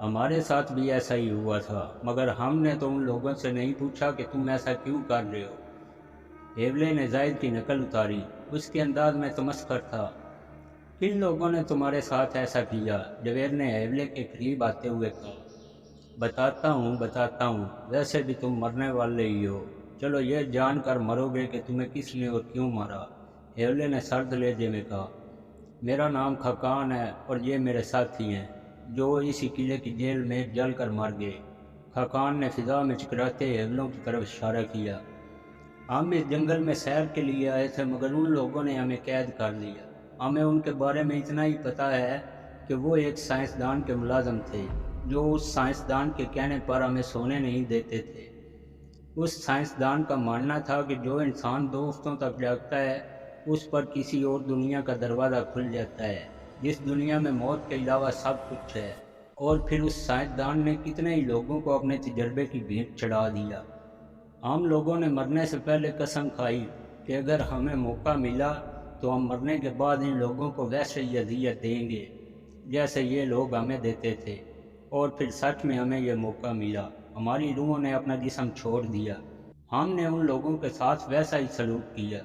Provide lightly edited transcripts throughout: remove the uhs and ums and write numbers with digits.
ہمارے ساتھ بھی ایسا ہی ہوا تھا، مگر ہم نے تو ان لوگوں سے نہیں پوچھا کہ تم ایسا کیوں کر رہے ہو۔ ہیولے نے زائد کی نقل اتاری، اس کے انداز میں تمسخر تھا۔ کن لوگوں نے تمہارے ساتھ ایسا کیا؟ جویر نے ہیولے کے قریب آتے ہوئے کہا۔ بتاتا ہوں، ویسے بھی تم مرنے والے ہی ہو، چلو یہ جان کر مرو گے کہ تمہیں کس نے اور کیوں مارا۔ ہیولے نے سرد لہجے میں کہا، میرا نام خاقان ہے اور یہ میرے ساتھی ہیں جو اسی قلعے کی جیل میں جل کر مر گئے۔ خاقان نے فضا میں چکراتے ہیولوں کی طرف اشارہ کیا۔ ہم اس جنگل میں سیر کے لیے آئے تھے، مگر ان لوگوں نے ہمیں قید کر لیا۔ ہمیں ان کے بارے میں اتنا ہی پتہ ہے کہ وہ ایک سائنسدان کے ملازم تھے، جو اس سائنسدان کے کہنے پر ہمیں سونے نہیں دیتے تھے۔ اس سائنسدان کا ماننا تھا کہ جو انسان 2 ہفتوں تک جاگتا ہے اس پر کسی اور دنیا کا دروازہ کھل جاتا ہے، جس دنیا میں موت کے علاوہ سب کچھ ہے۔ اور پھر اس سائنسدان نے کتنے ہی لوگوں کو اپنے تجربے کی بھیٹ چڑھا دیا۔ ہم لوگوں نے مرنے سے پہلے قسم کھائی کہ اگر ہمیں موقع ملا تو ہم مرنے کے بعد ان لوگوں کو ویسے ہی اذیت دیں گے جیسے یہ لوگ ہمیں دیتے تھے۔ اور پھر سچ میں ہمیں یہ موقع ملا، ہماری روحوں نے اپنا جسم چھوڑ دیا۔ ہم نے ان لوگوں کے ساتھ ویسا ہی سلوک کیا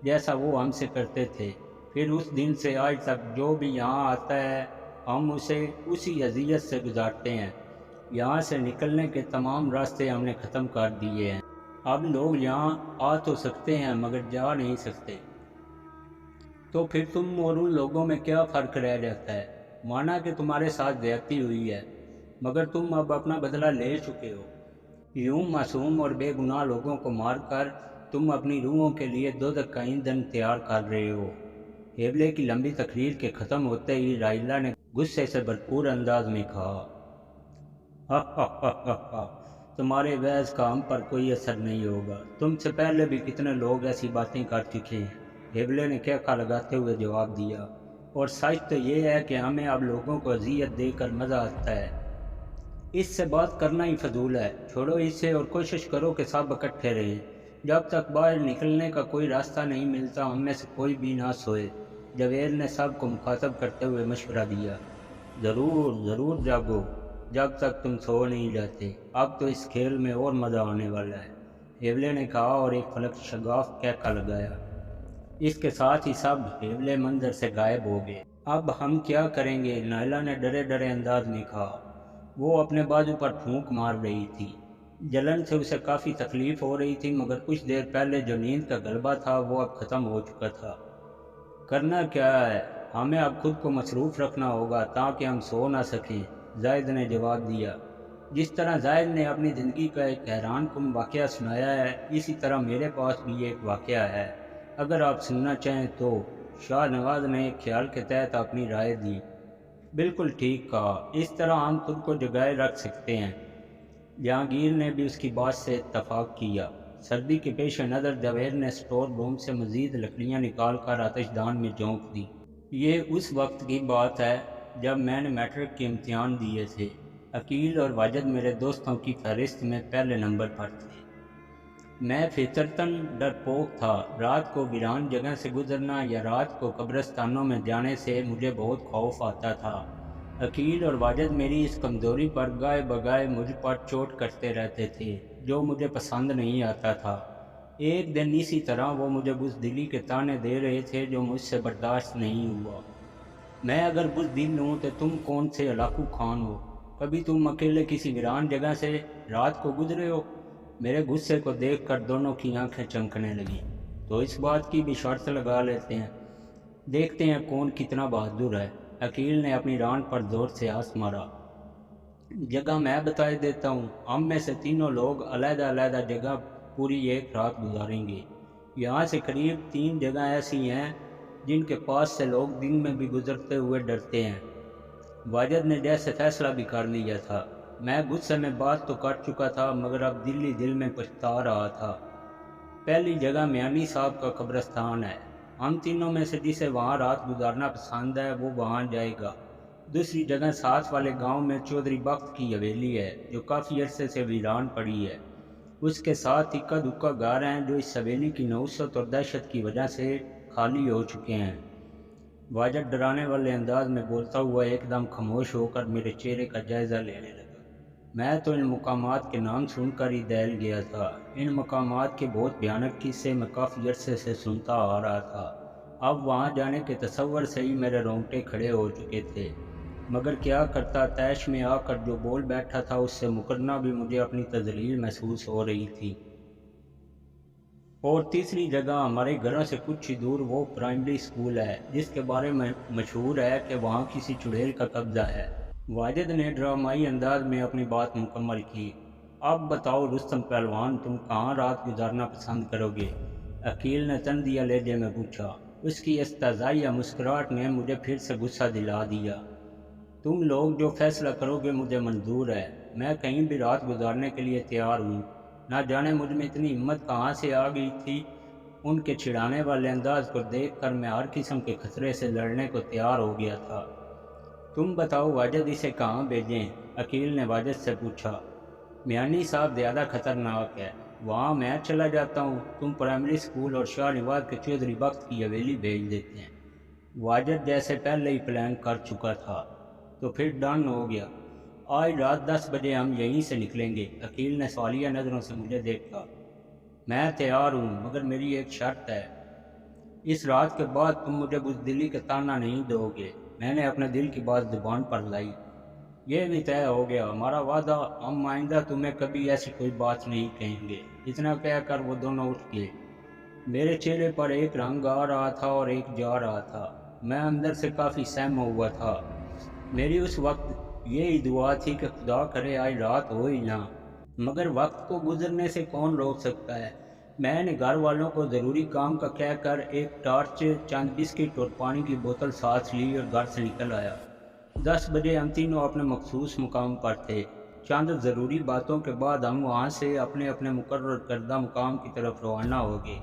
جیسا وہ ہم سے کرتے تھے۔ پھر اس دن سے آج تک جو بھی یہاں آتا ہے ہم اسے اسی اذیت سے گزارتے ہیں۔ یہاں سے نکلنے کے تمام راستے ہم نے ختم کر دیے ہیں۔ اب لوگ یہاں آ تو سکتے ہیں مگر جا نہیں سکتے۔ تو پھر تم اور ان لوگوں میں کیا فرق رہ جاتا ہے؟ مانا کہ تمہارے ساتھ زیادتی ہوئی ہے، مگر تم اب اپنا بدلہ لے چکے ہو۔ یوں معصوم اور بے گناہ لوگوں کو مار کر تم اپنی روحوں کے لیے دوزخ کا ایندھن تیار کر رہے ہو۔ ہیولے کی لمبی تقریر کے ختم ہوتے ہی رائلا نے غصے سے بھرپور انداز میں کہا، تمہارے وعظ کا ہم پر کوئی اثر نہیں ہوگا، تم سے پہلے بھی کتنے لوگ ایسی باتیں کر چکے ہیں۔ ہیولے نے کہکا لگاتے ہوئے جواب دیا، اور سچ تو یہ ہے کہ ہمیں اب لوگوں کو اذیت دے کر مزہ آتا ہے۔ اس سے بات کرنا ہی فضول ہے، چھوڑو اسے اور کوشش کرو کہ سب اکٹھے رہیں۔ جب تک باہر نکلنے کا کوئی راستہ نہیں ملتا ہم میں سے کوئی بھی نہ سوئے۔ جویر نے سب کو مخاطب کرتے ہوئے مشورہ دیا۔ ضرور جاگو جب تک تم سو نہیں جاتے، اب تو اس کھیل میں اور مزہ آنے والا ہے، ہیولے نے کہا اور ایک فلک شگاف کہکا لگایا۔ اس کے ساتھ ہی سب ہیولے منظر سے غائب ہو گئے۔ اب ہم کیا کریں گے؟ نائلہ نے ڈرے انداز میں کہا۔ وہ اپنے بازو پر پھونک مار رہی تھی، جلن سے اسے کافی تکلیف ہو رہی تھی، مگر کچھ دیر پہلے جو نیند کا غلبہ تھا وہ اب ختم ہو چکا تھا۔ کرنا کیا ہے؟ ہمیں اب خود کو مصروف رکھنا ہوگا تاکہ ہم سو نہ سکیں، زائد نے جواب دیا۔ جس طرح زائد نے اپنی زندگی کا ایک حیران کن واقعہ سنایا ہے، اسی طرح میرے پاس بھی ایک واقعہ ہے، اگر آپ سننا چاہیں تو۔ شاہ نواز نے ایک خیال کے تحت اپنی رائے دی۔ بالکل ٹھیک کہا، اس طرح ہم خود کو جگائے رکھ سکتے ہیں۔ جہانگیر نے بھی اس کی بات سے اتفاق کیا۔ سردی کے پیش نظر جویر نے سٹور روم سے مزید لکڑیاں نکال کر آتش دان میں جھونک دی۔ یہ اس وقت کی بات ہے جب میں نے میٹرک کے امتحان دیے تھے۔ عقیل اور واجد میرے دوستوں کی فہرست میں پہلے نمبر پر تھے۔ میں فطرتاً ڈرپوک تھا، رات کو ویران جگہ سے گزرنا یا رات کو قبرستانوں میں جانے سے مجھے بہت خوف آتا تھا۔ عقیل اور واجد میری اس کمزوری پر گائے بگائے مجھ پر چوٹ کرتے رہتے تھے، جو مجھے پسند نہیں آتا تھا۔ ایک دن اسی طرح وہ مجھے بزدلی کے طعنے دے رہے تھے جو مجھ سے برداشت نہیں ہوا۔ میں اگر بزدل ہوں تو تم کون سے ہلاکو خان ہو؟ کبھی تم اکیلے کسی ویران جگہ سے رات کو گزرے ہو؟ میرے غصے کو دیکھ کر دونوں کی آنکھیں چمکنے لگیں۔ تو اس بات کی بھی شرط لگا لیتے ہیں، دیکھتے ہیں کون کتنا بہادر ہے۔ عقیل نے اپنی ران پر زور سے ہنس مارا۔ جگہ میں بتائے دیتا ہوں، ہم میں سے تینوں لوگ علیحدہ علیحدہ جگہ پوری ایک رات گزاریں گے۔ یہاں سے قریب 3 جگہ ایسی ہیں جن کے پاس سے لوگ دن میں بھی گزرتے ہوئے ڈرتے ہیں۔ واجد نے جیسے فیصلہ بھی کر لیا تھا۔ میں غصے میں بات تو کر چکا تھا مگر اب دل ہی دل میں پچھتا رہا تھا۔ پہلی جگہ میانی صاحب کا قبرستان ہے، ہم تینوں میں سے جسے وہاں رات گزارنا پسند ہے وہ وہاں جائے گا۔ دوسری جگہ ساتھ والے گاؤں میں چودھری بخت کی حویلی ہے جو کافی عرصے سے ویران پڑی ہے۔ اس کے ساتھ اکا دکا گھر ہیں جو اس حویلی کی نوسط اور دہشت کی وجہ سے خالی ہو چکے ہیں۔ واجد ڈرانے والے انداز میں بولتا ہوا ایک دم خاموش ہو کر میرے چہرے کا جائزہ لینے لگا۔ میں تو ان مقامات کے نام سن کر ہی دہل گیا تھا۔ ان مقامات کے بہت بھیانک قصے میں کافی عرصے سے سنتا آ رہا تھا۔ اب وہاں جانے کے تصور سے ہی میرے رونگٹے کھڑے ہو چکے تھے، مگر کیا کرتا، طیش میں آ کر جو بول بیٹھا تھا اس سے مکرنا بھی مجھے اپنی تذلیل محسوس ہو رہی تھی۔ اور تیسری جگہ ہمارے گھروں سے کچھ ہی دور وہ پرائمری اسکول ہے جس کے بارے میں مشہور ہے کہ وہاں کسی چڑیل کا قبضہ ہے۔ واجد نے ڈرامائی انداز میں اپنی بات مکمل کی۔ اب بتاؤ رستم پہلوان، تم کہاں رات گزارنا پسند کرو گے؟ عقیل نے تندیہ لہجے میں پوچھا۔ اس کی استہزائیہ مسکراہٹ نے مجھے پھر سے غصہ دلا دیا۔ تم لوگ جو فیصلہ کرو گے مجھے منظور ہے، میں کہیں بھی رات گزارنے کے لیے تیار ہوں۔ نہ جانے مجھ میں اتنی ہمت کہاں سے آ گئی تھی۔ ان کے چھڑانے والے انداز کو دیکھ کر میں ہر قسم کے خطرے سے لڑنے کو تیار ہو گیا تھا۔ تم بتاؤ واجد، اسے کہاں بھیجیں؟ عقیل نے واجد سے پوچھا۔ میانی صاحب زیادہ خطرناک ہے، وہاں میں چلا جاتا ہوں، تم پرائمری اسکول اور شاہ نواز کے چودھری بخت کی حویلی بھیج دیتے ہیں۔ واجد جیسے پہلے ہی پلان کر چکا تھا۔ تو پھر ڈن ہو گیا، آج رات 10 بجے ہم یہیں سے نکلیں گے۔ عقیل نے سوالیہ نظروں سے مجھے دیکھا۔ میں تیار ہوں، مگر میری ایک شرط ہے۔ اس رات کے بعد تم مجھے بزدلی کا تانا نہیں دو گے۔ میں نے اپنے دل کی بات زبان پر لائی۔ یہ بھی طے ہو گیا، ہمارا وعدہ، ہم آئندہ تمہیں کبھی ایسی کوئی بات نہیں کہیں گے۔ اتنا کہہ کر وہ دونوں اٹھ گئے۔ میرے چہرے پر ایک رنگ آ رہا تھا اور ایک جا رہا تھا۔ میں اندر سے کافی سہما ہوا تھا۔ میری اس وقت یہی دعا تھی کہ خدا کرے آج رات ہو ہی نہ، مگر وقت کو گزرنے سے کون روک سکتا ہے۔ میں نے گھر والوں کو ضروری کام کا کہہ کر ایک ٹارچ، چند بسکٹ اور پانی کی بوتل ساتھ لی اور گھر سے نکل آیا۔ 10 بجے ہم تینوں اپنے مخصوص مقام پر تھے۔ چند ضروری باتوں کے بعد ہم وہاں سے اپنے اپنے مقرر کردہ مقام کی طرف روانہ ہو گئے۔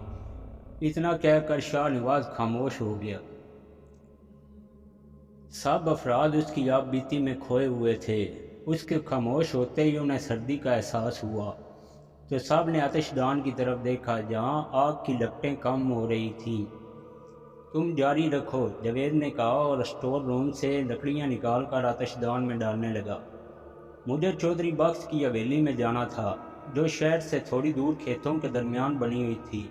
اتنا کہہ کر شاہ نواز خاموش ہو گیا۔ سب افراد اس کی آپ بیتی میں کھوئے ہوئے تھے۔ اس کے خاموش ہوتے ہی انہیں سردی کا احساس ہوا تو سب نے آتش دان کی طرف دیکھا جہاں آگ کی لپٹیں کم ہو رہی تھیں۔ تم جاری رکھو، جاوید نے کہا اور اسٹور روم سے لکڑیاں نکال کر آتش دان میں ڈالنے لگا۔ مجھے چودھری بخش کی حویلی میں جانا تھا جو شہر سے تھوڑی دور کھیتوں کے درمیان بنی ہوئی تھی۔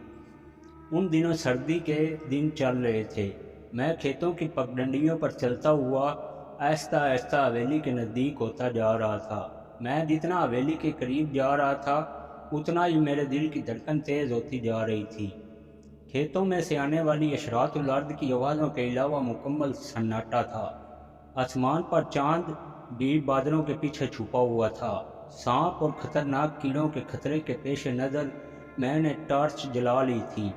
ان دنوں سردی کے دن چل رہے تھے۔ میں کھیتوں کی پگڈنڈیوں پر چلتا ہوا آہستہ آہستہ حویلی کے نزدیک ہوتا جا رہا تھا۔ میں جتنا حویلی کے قریب جا رہا تھا اتنا ہی میرے دل کی دھڑکن تیز ہوتی جا رہی تھی۔ کھیتوں میں سے آنے والی اشراط الارض کی آوازوں کے علاوہ مکمل سناٹا تھا۔ آسمان پر چاند بھی بادلوں کے پیچھے چھپا ہوا تھا۔ سانپ اور خطرناک کیڑوں کے خطرے کے پیش نظر میں نے ٹارچ جلا لی تھی۔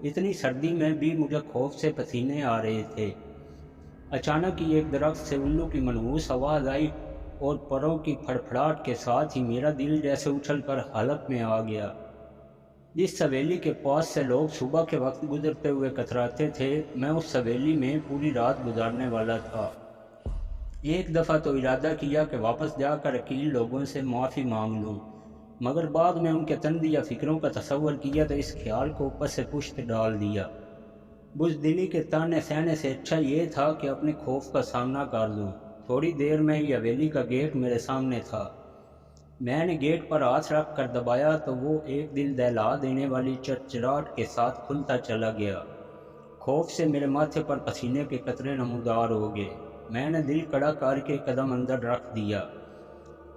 اتنی سردی میں بھی مجھے خوف سے پسینے آ رہے تھے۔ اچانک ہی ایک درخت سے الو کی منحوس آواز آئی اور پروں کی پھڑپھڑاہٹ کے ساتھ ہی میرا دل جیسے اچھل کر حلق میں آ گیا۔ جس حویلی کے پاس سے لوگ صبح کے وقت گزرتے ہوئے کتراتے تھے، میں اس حویلی میں پوری رات گزارنے والا تھا۔ ایک دفعہ تو ارادہ کیا کہ واپس جا کر عقیل لوگوں سے معافی مانگ لوں، مگر بعد میں ان کے تندیہ فکروں کا تصور کیا تو اس خیال کو اوپر سے پشت ڈال دیا۔ بزدلی کے تانے سہنے سے اچھا یہ تھا کہ اپنے خوف کا سامنا کر لوں۔ تھوڑی دیر میں ہی حویلی کا گیٹ میرے سامنے تھا۔ میں نے گیٹ پر ہاتھ رکھ کر دبایا تو وہ ایک دل دہلا دینے والی چرچراہٹ کے ساتھ کھلتا چلا گیا۔ خوف سے میرے ماتھے پر پسینے کے قطرے نمودار ہو گئے۔ میں نے دل کڑا کر کے قدم اندر رکھ دیا۔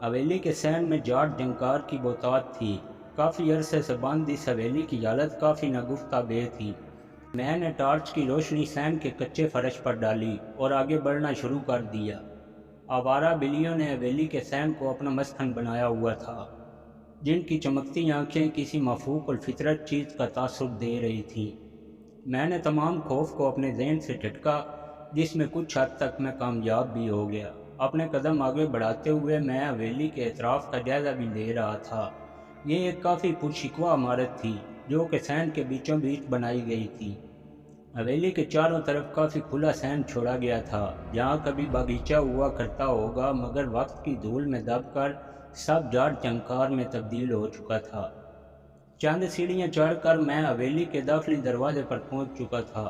حویلی کے صحن میں جاٹ جنکار کی بہتات تھی۔ کافی عرصے سے بند اس حویلی کی حالت کافی ناگفتہ بے تھی۔ میں نے ٹارچ کی روشنی صحن کے کچے فرش پر ڈالی اور آگے بڑھنا شروع کر دیا۔ آوارہ بلیوں نے حویلی کے صحن کو اپنا مسکن بنایا ہوا تھا، جن کی چمکتی آنکھیں کسی مفوق الفطرت چیز کا تاثر دے رہی تھیں۔ میں نے تمام خوف کو اپنے ذہن سے جھٹکا، جس میں کچھ حد تک میں کامیاب بھی ہو گیا۔ اپنے قدم آگے بڑھاتے ہوئے میں حویلی کے اطراف کا جائزہ بھی لے رہا تھا۔ یہ ایک کافی پرشکوہ عمارت تھی جو کہ صحن کے بیچوں بیچ بنائی گئی تھی۔ حویلی کے چاروں طرف کافی کھلا صحن چھوڑا گیا تھا جہاں کبھی باغیچہ ہوا کرتا ہوگا، مگر وقت کی دھول میں دب کر سب جاٹ جنکار میں تبدیل ہو چکا تھا۔ چند سیڑھیاں چڑھ کر میں حویلی کے داخلی دروازے پر پہنچ چکا تھا۔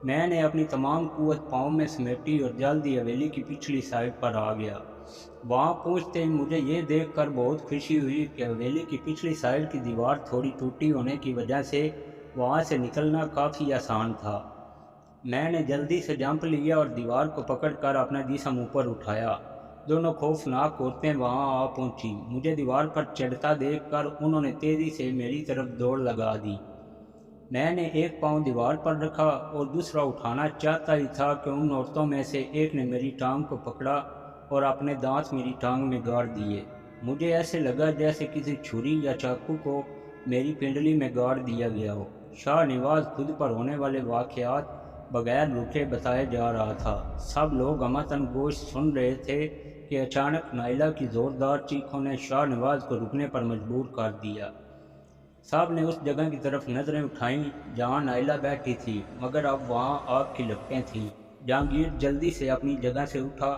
میں نے اپنی تمام قوت پاؤں میں سمیٹی اور جلدی حویلی کی پچھلی سائڈ پر آ گیا۔ وہاں پہنچتے ہی مجھے یہ دیکھ کر بہت خوشی ہوئی کہ حویلی کی پچھلی سائڈ کی دیوار تھوڑی ٹوٹی ہونے کی وجہ سے وہاں سے نکلنا کافی آسان تھا۔ میں نے جلدی سے جمپ لیا اور دیوار کو پکڑ کر اپنا جسم اوپر اٹھایا۔ دونوں خوفناک عورتیں وہاں آ پہنچی۔ مجھے دیوار پر چڑھتا دیکھ کر انہوں نے تیزی سے میری طرف دوڑ لگا دی۔ میں نے ایک پاؤں دیوار پر رکھا اور دوسرا اٹھانا چاہتا ہی تھا کہ ان عورتوں میں سے ایک نے میری ٹانگ کو پکڑا اور اپنے دانت میری ٹانگ میں گاڑ دیے۔ مجھے ایسے لگا جیسے کسی چھری یا چاقو کو میری پنڈلی میں گاڑ دیا گیا ہو۔ شاہ نواز خود پر ہونے والے واقعات بغیر رکے بتایا جا رہا تھا۔ سب لوگ امتن گوش سن رہے تھے کہ اچانک نائلہ کی زوردار چیخوں نے شاہ نواز کو رکنے پر مجبور کر دیا۔ سب نے اس جگہ کی طرف نظریں اٹھائیں جہاں نائلہ بیٹھی تھی، مگر اب وہاں آگ کی لپٹیں تھیں۔ جہانگیر جلدی سے اپنی جگہ سے اٹھا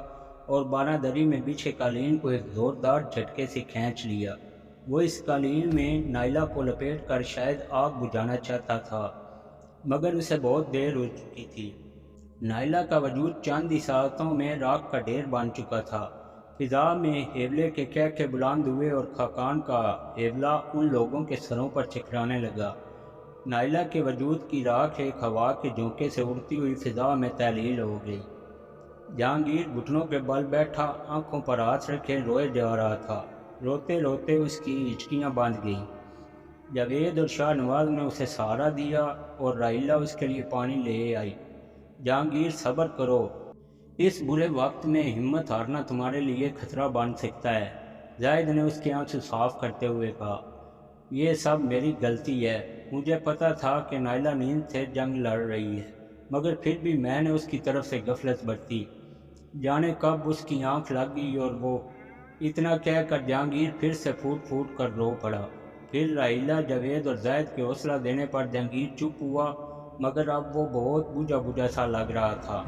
اور بارہ دری میں بچھے قالین کو ایک زوردار جھٹکے سے کھینچ لیا۔ وہ اس قالین میں نائلہ کو لپیٹ کر شاید آگ بجھانا چاہتا تھا، مگر اسے بہت دیر ہو چکی تھی۔ نائلہ کا وجود چند ہی ساعتوں میں راکھ کا ڈھیر بن چکا تھا۔ فضا میں ہیولے کے کہکے بلند ہوئے اور خاقان کا ہیولہ ان لوگوں کے سروں پر چکرانے لگا۔ نائلہ کے وجود کی راکھ ایک ہوا کے جھونکے سے اڑتی ہوئی فضا میں تحلیل ہو گئی۔ جہانگیر گھٹنوں کے بل بیٹھا، آنکھوں پر ہاتھ رکھے روئے جا رہا تھا۔ روتے روتے اس کی ہچکیاں باندھ گئیں۔ جاوید اور شاہ نواز نے اسے سہارا دیا اور رائلہ اس کے لیے پانی لے آئی۔ جہانگیر صبر کرو، اس برے وقت میں ہمت ہارنا تمہارے لیے خطرہ بن سکتا ہے، زاہد نے اس کی آنکھیں صاف کرتے ہوئے کہا۔ یہ سب میری غلطی ہے۔ مجھے پتا تھا کہ نائلہ نیند سے جنگ لڑ رہی ہے، مگر پھر بھی میں نے اس کی طرف سے غفلت برتی۔ جانے کب اس کی آنکھ لگ گئی اور وہ… اتنا کہہ کر جہانگیر پھر سے پھوٹ پھوٹ کر رو پڑا۔ پھر رائلہ، جاوید اور زاہد کے حوصلہ دینے پر جہانگیر چپ ہوا، مگر اب وہ بہت بوجھا بوجھا سا لگ رہا تھا۔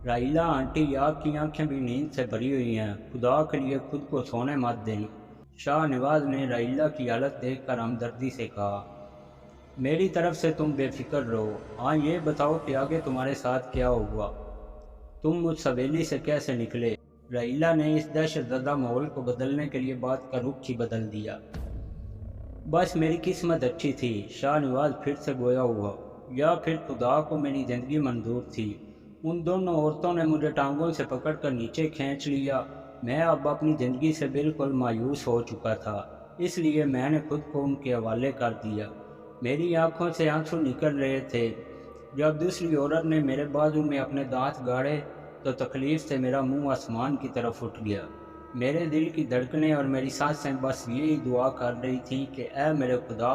رائلہ آنٹی، آپ کی آنکھیں بھی نیند سے بھری ہوئی ہیں، خدا کے لیے خود کو سونے مت دیں، شاہ نواز نے رائلہ کی حالت دیکھ کر ہمدردی سے کہا۔ میری طرف سے تم بے فکر رہو۔ ہاں یہ بتاؤ کہ آگے تمہارے ساتھ کیا ہوا؟ تم اس حویلی سے کیسے نکلے؟ رائلہ نے اس دہشت زدہ ماحول کو بدلنے کے لیے بات کا رخ ہی بدل دیا۔ بس میری قسمت اچھی تھی، شاہ نواز پھر سے گویا ہوا، یا پھر خدا کو میری زندگی منظور تھی۔ ان دونوں عورتوں نے مجھے ٹانگوں سے پکڑ کر نیچے کھینچ لیا۔ میں اب اپنی زندگی سے بالکل مایوس ہو چکا تھا، اس لیے میں نے خود کو ان کے حوالے کر دیا۔ میری آنکھوں سے آنسو نکل رہے تھے۔ جب دوسری عورت نے میرے بازو میں اپنے دانت گاڑے تو تکلیف سے میرا منہ آسمان کی طرف اٹھ گیا۔ میرے دل کی دھڑکنیں اور میری سانسیں بس یہی دعا کر رہی تھیں کہ اے میرے خدا،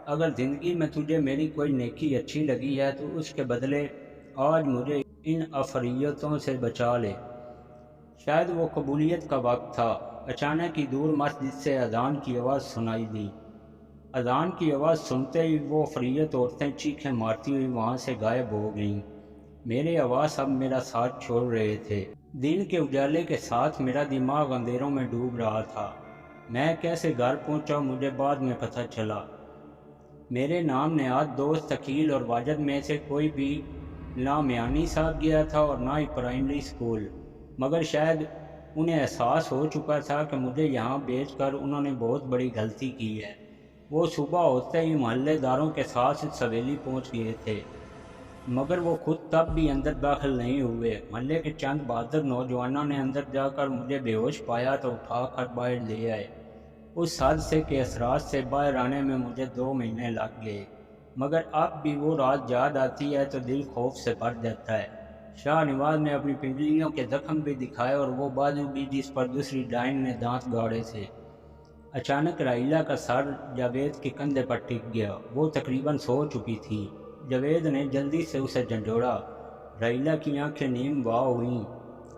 اگر زندگی میں تجھے میری کوئی نیکی اچھی لگی ہے تو اس کے بدلے آج مجھے ان عفریتوں سے بچا لے۔ شاید وہ قبولیت کا وقت تھا۔ اچانک ہی دور مسجد سے اذان کی آواز سنائی دی۔ اذان کی آواز سنتے ہی وہ عفریت عورتیں چیخیں مارتی ہوئی وہاں سے غائب ہو گئیں۔ میرے حواس اب میرا ساتھ چھوڑ رہے تھے۔ دن کے اجالے کے ساتھ میرا دماغ اندھیروں میں ڈوب رہا تھا۔ میں کیسے گھر پہنچا مجھے بعد میں پتہ چلا۔ میرے نام نہاد دوست عقیل اور واجد میں سے کوئی بھی نہ میانی صاحب گیا تھا اور نہ ہی پرائمری اسکول، مگر شاید انہیں احساس ہو چکا تھا کہ مجھے یہاں بھیج کر انہوں نے بہت بڑی غلطی کی ہے۔ وہ صبح ہوتے ہی محلے داروں کے ساتھ اس حویلی پہنچ گئے تھے، مگر وہ خود تب بھی اندر داخل نہیں ہوئے۔ محلے کے چند بہادر نوجوانوں نے اندر جا کر مجھے بے ہوش پایا تو اٹھا کر باہر لے آئے۔ اس حادثے کے اثرات سے باہر آنے میں مجھے 2 مہینے لگ گئے، مگر اب بھی وہ رات یاد آتی ہے تو دل خوف سے بھر جاتا ہے۔ شاہ نواز نے اپنی پنڈلیوں کے زخم بھی دکھائے اور وہ بازو بھی جس پر دوسری ڈائن نے دانت گاڑے تھے۔ اچانک رائلہ کا سر جاوید کے کندھے پر ٹک گیا۔ وہ تقریباً سو چکی تھی۔ جاوید نے جلدی سے اسے جھنجھوڑا۔ رائلہ کی آنکھیں نیم واہ ہوئیں۔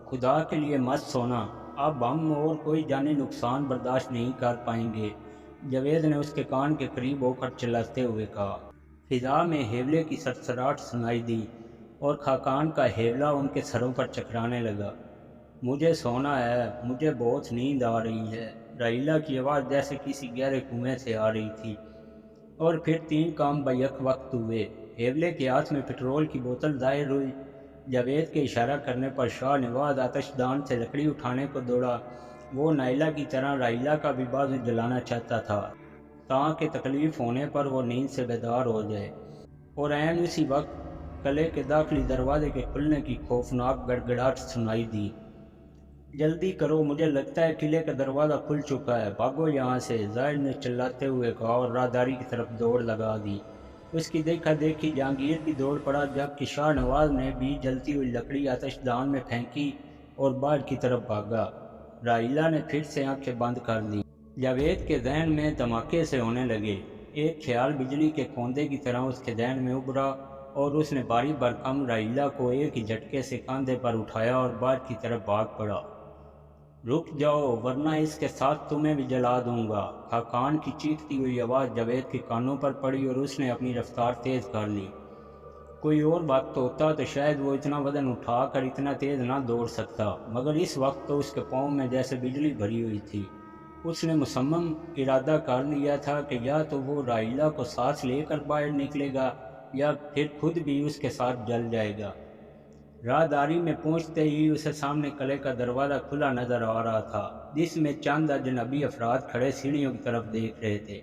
خدا کے لیے مت سونا، اب ہم اور کوئی جانی نقصان برداشت نہیں کر پائیں گے، جاوید نے اس کے کان کے قریب ہو کر چلاتے ہوئے کہا۔ فضا میں ہیولے کی سرسراہٹ سنائی دی اور خاقان کا ہیولہ ان کے سروں پر چکرانے لگا۔ مجھے سونا ہے، مجھے بہت نیند آ رہی ہے، رائلہ کی آواز جیسے کسی گہرے کنویں سے آ رہی تھی۔ اور پھر 3 کام بیک وقت ہوئے۔ ہیولے کے ہاتھ میں پٹرول کی بوتل ظاہر ہوئی۔ جاوید کے اشارہ کرنے پر شاہ نواز آتش دان سے لکڑی اٹھانے کو دوڑا۔ وہ نائلہ کی طرح رائلہ کا بھی بازو جلانا چاہتا تھا تاکہ تکلیف ہونے پر وہ نیند سے بیدار ہو جائے، اور عین اسی وقت قلعے کے داخلی دروازے کے کھلنے کی خوفناک گڑگڑاہٹ سنائی دی۔ جلدی کرو، مجھے لگتا ہے قلعے کا دروازہ کھل چکا ہے، بھاگو یہاں سے، زاہد نے چلاتے ہوئے کہا اور راہداری کی طرف دوڑ لگا دی۔ اس کی دیکھا دیکھی جہانگیر بھی دوڑ پڑا، جبکہ شاہ نواز نے بھی جلتی ہوئی لکڑی آتش دان میں پھینکی اور باہر کی طرف بھاگا۔ رائلہ نے پھر سے آنکھیں بند کر لیں۔ جاوید کے ذہن میں دھماکے سے ہونے لگے۔ ایک خیال بجلی کے کھوندے کی طرح اس کے ذہن میں ابھرا اور اس نے باری بھرکم رائلہ کو ایک ہی جھٹکے سے کاندھے پر اٹھایا اور باہر کی طرف بھاگ پڑا۔ رک جاؤ ورنہ اس کے ساتھ تمہیں بھی جلا دوں گا۔ خاقان کی چیختی ہوئی آواز جاوید کے کانوں پر پڑی اور اس نے اپنی رفتار تیز کر لی۔ کوئی اور وقت ہوتا تو شاید وہ اتنا وزن اٹھا کر اتنا تیز نہ دوڑ سکتا، مگر اس وقت تو اس کے پاؤں میں جیسے بجلی بھری ہوئی تھی۔ اس نے مصمم ارادہ کر لیا تھا کہ یا تو وہ رائلہ کو سانس لے کر باہر نکلے گا یا پھر خود بھی اس کے ساتھ جل جائے گا۔ راہداری میں پہنچتے ہی اسے سامنے قلعے کا دروازہ کھلا نظر آ رہا تھا، جس میں چند اجنبی افراد کھڑے سیڑھیوں کی طرف دیکھ رہے تھے۔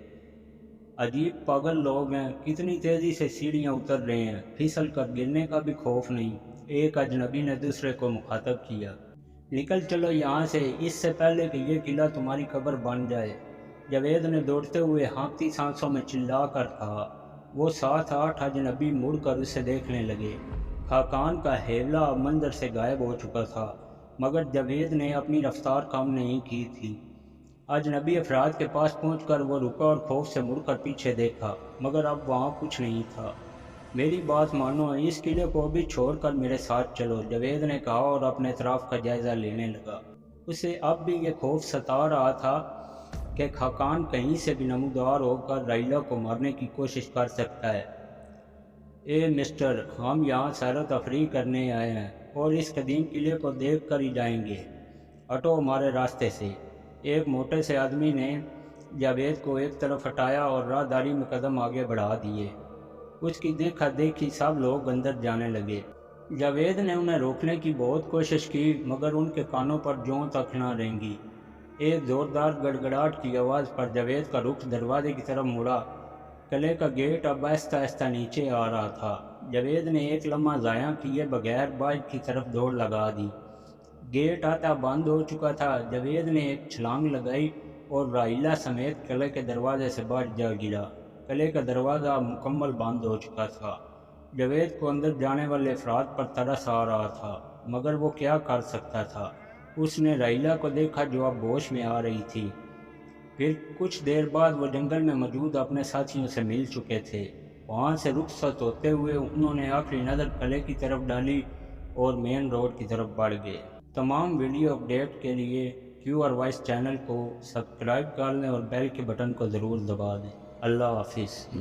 عجیب پاگل لوگ ہیں، کتنی تیزی سے سیڑھیاں اتر رہے ہیں، پھسل کر گرنے کا بھی خوف نہیں، ایک اجنبی نے دوسرے کو مخاطب کیا۔ نکل چلو یہاں سے، اس سے پہلے کہ یہ قلعہ تمہاری قبر بن جائے، جاوید نے دوڑتے ہوئے ہانپتی سانسوں میں چلا کر کہا۔ وہ 7-8 اجنبی مڑ کر اسے دیکھنے لگے۔ خاقان کا ہیولہ اب منظر سے غائب ہو چکا تھا، مگر جاوید نے اپنی رفتار کم نہیں کی تھی۔ اجنبی افراد کے پاس پہنچ کر وہ رکا اور خوف سے مڑ کر پیچھے دیکھا، مگر اب وہاں کچھ نہیں تھا۔ میری بات مانو، اس قلعے کو ابھی چھوڑ کر میرے ساتھ چلو، جاوید نے کہا اور اپنے اطراف کا جائزہ لینے لگا۔ اسے اب بھی یہ خوف ستا رہا تھا کہ خاقان کہیں سے بھی نمودار ہو کر رائلہ کو مارنے کی کوشش کر سکتا ہے۔ اے مسٹر، ہم یہاں سیر و تفریح کرنے آئے ہیں اور اس قدیم قلعے کو دیکھ کر ہی جائیں گے، ہٹو ہمارے راستے سے۔ ایک موٹے سے آدمی نے جاوید کو ایک طرف ہٹایا اور راہداری میں قدم آگے بڑھا دیے۔ اس کی دیکھا دیکھی سب لوگ اندر جانے لگے۔ جاوید نے انہیں روکنے کی بہت کوشش کی، مگر ان کے کانوں پر جوں تک نہ رینگی۔ ایک زوردار گڑگڑاہٹ کی آواز پر جاوید کا رخ دروازے کی طرف مڑا۔ قلعے کا گیٹ اب آہستہ آہستہ نیچے آ رہا تھا۔ جاوید نے ایک لمحہ ضائع کیے بغیر باہر کی طرف دوڑ لگا دی۔ گیٹ آتا بند ہو چکا تھا۔ جاوید نے ایک چھلانگ لگائی اور رائلہ سمیت قلعے کے دروازے سے باہر جا گرا۔ قلعے کا دروازہ مکمل بند ہو چکا تھا۔ جاوید کو اندر جانے والے افراد پر ترس آ رہا تھا، مگر وہ کیا کر سکتا تھا؟ اس نے رائلہ کو دیکھا جو اب ہوش میں آ رہی تھی۔ پھر کچھ دیر بعد وہ جنگل میں موجود اپنے ساتھیوں سے مل چکے تھے۔ وہاں سے رخصت ہوتے ہوئے انہوں نے آخری نظر قلعے کی طرف ڈالی اور مین روڈ کی طرف بڑھ گئے۔ تمام ویڈیو اپڈیٹ کے لیے کیو آر وائس چینل کو سبسکرائب کر لیں اور بیل کے بٹن کو ضرور دبا دیں۔ اللہ حافظ۔